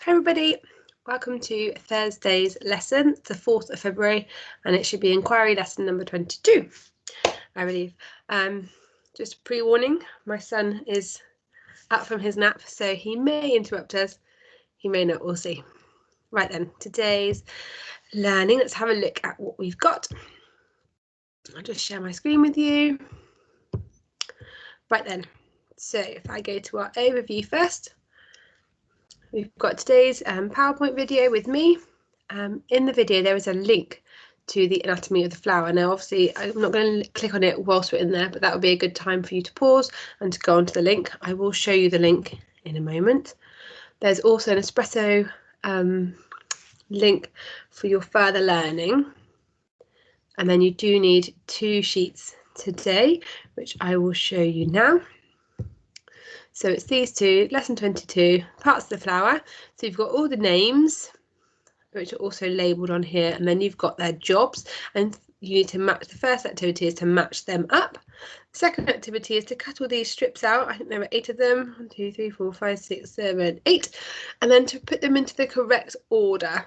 Hi everybody, welcome to Thursday's lesson. It's the 4th of February and it should be Enquiry lesson number 22, I believe. Just pre-warning, my son is up from his nap, so he may interrupt us, he may not, we'll see. Right then, today's learning, let's have a look at what we've got. I'll just share my screen with you. Right then, so if I go to our overview first, we've got today's PowerPoint video with me. In the video there is a link to the anatomy of the flower. Now obviously I'm not going to click on it whilst we're in there, but that would be a good time for you to pause and to go onto the link. I will show you the link in a moment. There's also an espresso link for your further learning, and then you do need 2 sheets today, which I will show you now. So it's these two, lesson 22, parts of the flower. So you've got all the names, which are also labelled on here, and then you've got their jobs, and you need to match. The first activity is to match them up. The second activity is to cut all these strips out. I think there are 8 of them. 1, 2, 3, 4, 5, 6, 7, 8, and then to put them into the correct order.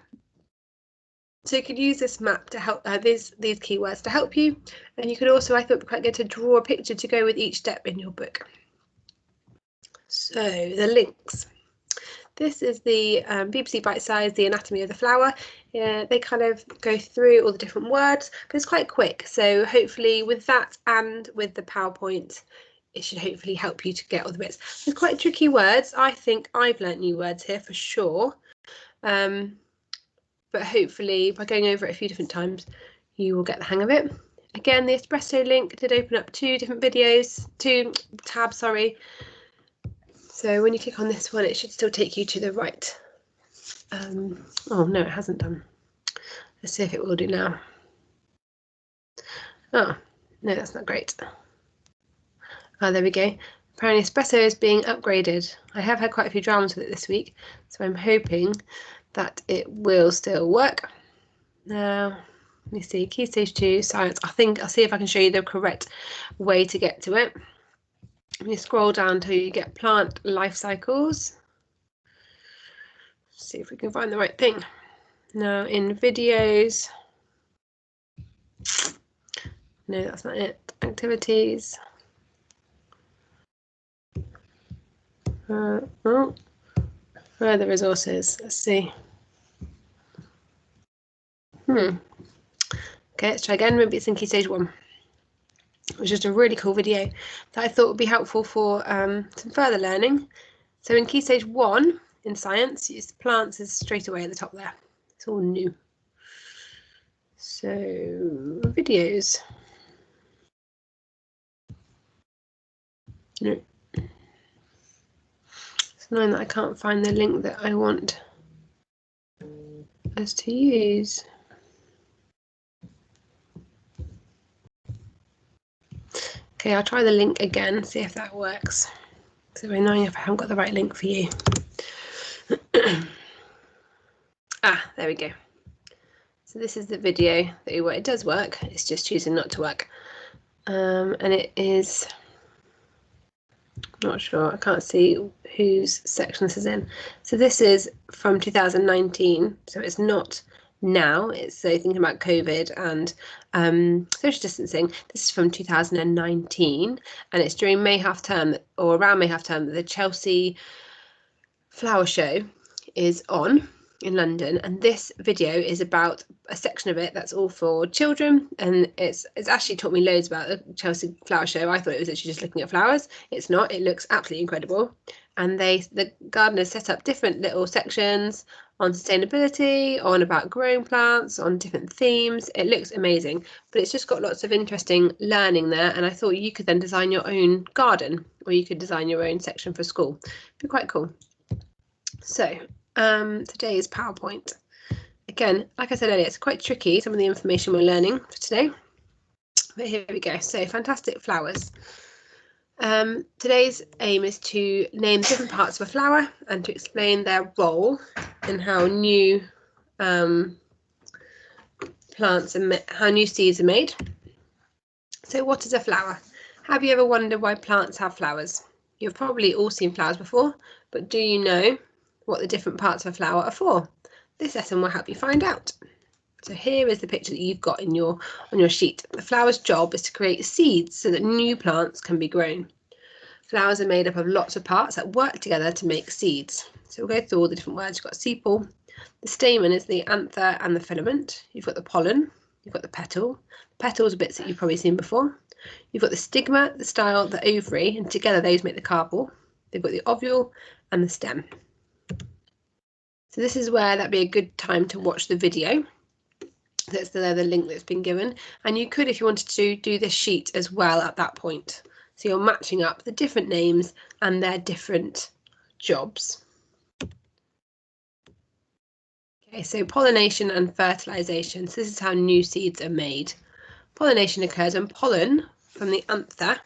So you could use this map to help these keywords to help you, and you could also, I thought, it'd be quite good to draw a picture to go with each step in your book. So the links. This is the BBC Bite Size, the anatomy of the flower. They kind of go through all the different words, but it's quite quick. So hopefully with that and with the PowerPoint, it should hopefully help you to get all the bits. There's quite tricky words. I think I've learnt new words here for sure. But hopefully by going over it a few different times, you will get the hang of it. Again, the espresso link did open up 2 different videos, 2 tabs, sorry. So when you click on this one, it should still take you to the right. Oh no, it hasn't done. Let's see if it will do now. Oh, no, that's not great. Oh, there we go. Apparently espresso is being upgraded. I have had quite a few dramas with it this week, so I'm hoping that it will still work. Now, let me see, Key Stage 2, Science. I think I'll see if I can show you the correct way to get to it. You scroll down until you get plant life cycles. See if we can find the right thing. Now in videos, no, that's not it. Activities. Further resources. Let's see. Okay, let's try again. Maybe it's in Key Stage 1. It was just a really cool video that I thought would be helpful for some further learning. So in Key Stage 1 in science, use plants is straight away at the top there. It's all new. So videos. No. It's annoying that I can't find the link that I want us to use. Okay, I'll try the link again, see if that works. It's very annoying if I haven't got the right link for you. There we go. So this is the video that it does work, it's just choosing not to work. And it is, not sure, I can't see whose section this is in. So this is from 2019, so it's not now. It's so thinking about COVID and social distancing. This is from 2019, and it's during May half term, or around May half term, that the Chelsea flower show is on in London, and this video is about a section of it that's all for children, and it's actually taught me loads about the Chelsea flower show. I thought it was actually just looking at flowers. It's not. It looks absolutely incredible, and the gardeners set up different little sections on sustainability, on about growing plants, on different themes. It looks amazing, but it's just got lots of interesting learning there, and I thought you could then design your own garden, or you could design your own section for school. It'd be quite cool. So today's PowerPoint. Again, like I said earlier, it's quite tricky, some of the information we're learning for today. But here we go. So fantastic flowers. Today's aim is to name different parts of a flower and to explain their role in how new plants and how new seeds are made. So what is a flower? Have you ever wondered why plants have flowers? You've probably all seen flowers before, but do you know what the different parts of a flower are for? This lesson will help you find out. So here is the picture that you've got on your sheet. The flower's job is to create seeds so that new plants can be grown. Flowers are made up of lots of parts that work together to make seeds. So we'll go through all the different words. You've got sepal. The stamen is the anther and the filament. You've got the pollen. You've got the petal. The petals are bits that you've probably seen before. You've got the stigma, the style, the ovary, and together those make the carpel. They've got the ovule and the stem. So this is where that'd be a good time to watch the video. That's the link that's been given. And you could, if you wanted to, do this sheet as well at that point. So you're matching up the different names and their different jobs. Okay, so pollination and fertilization. So this is how new seeds are made. Pollination occurs when pollen from the anther,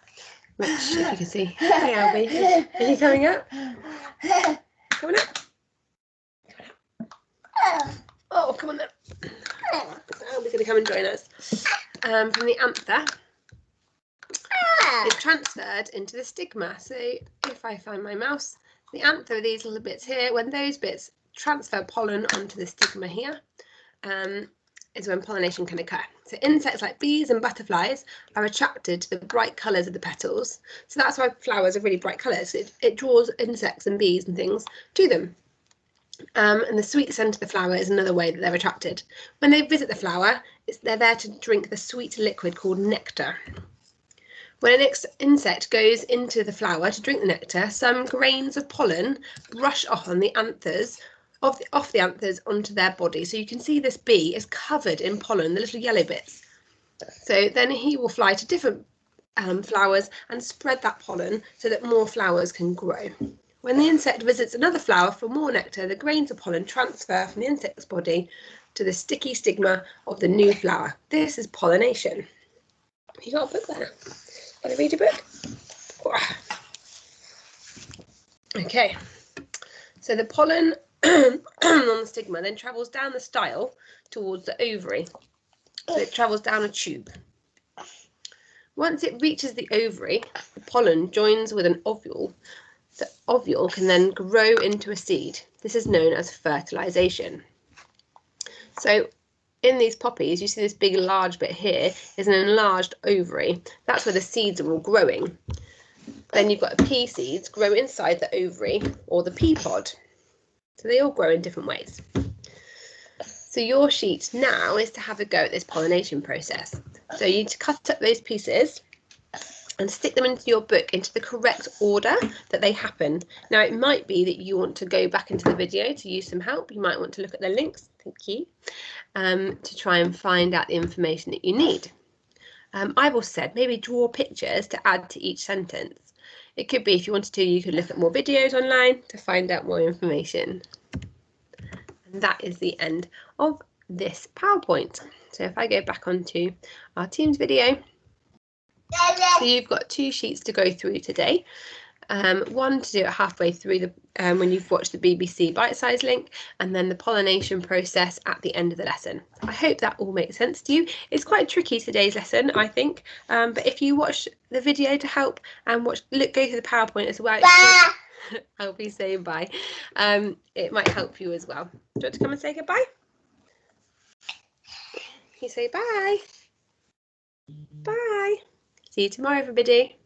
which, if you can see, hey Albie, are you coming up? Coming up? Oh, come on then. Albie's going to come and join us. From the anther, it's transferred into the stigma. So if I find my mouse, the anther are these little bits here. When those bits transfer pollen onto the stigma here, is when pollination can occur. So insects like bees and butterflies are attracted to the bright colours of the petals. So that's why flowers are really bright colours. It draws insects and bees and things to them. And the sweet scent of the flower is another way that they're attracted. When they visit the flower, they're there to drink the sweet liquid called nectar. When an insect goes into the flower to drink the nectar, some grains of pollen brush off on the anthers, off the anthers onto their body. So you can see this bee is covered in pollen, the little yellow bits. So then he will fly to different flowers and spread that pollen so that more flowers can grow. When the insect visits another flower for more nectar, the grains of pollen transfer from the insect's body to the sticky stigma of the new flower. This is pollination. You got a book there? Want to read a book? Okay, so the pollen on the stigma then travels down the style towards the ovary. So it travels down a tube. Once it reaches the ovary, the pollen joins with an ovule. The ovule can then grow into a seed. This is known as fertilization. So in these poppies, you see this big large bit here is an enlarged ovary. That's where the seeds are all growing. Then you've got the pea seeds grow inside the ovary or the pea pod. So they all grow in different ways. So your sheet now is to have a go at this pollination process. So you need to cut up those pieces and stick them into your book into the correct order that they happen. Now, it might be that you want to go back into the video to use some help. You might want to look at the links, thank you, to try and find out the information that you need. I've also said maybe draw pictures to add to each sentence. It could be, if you wanted to, you could look at more videos online to find out more information. And that is the end of this PowerPoint. So if I go back onto our Teams video, so you've got 2 sheets to go through today. One to do it halfway through the when you've watched the BBC bite-size link, and then the pollination process at the end of the lesson. I hope that all makes sense to you. It's quite tricky, today's lesson, I think, but if you watch the video to help and go through the PowerPoint as well, I'll be saying bye. It might help you as well. Do you want to come and say goodbye? You say bye. Bye. See you tomorrow, everybody.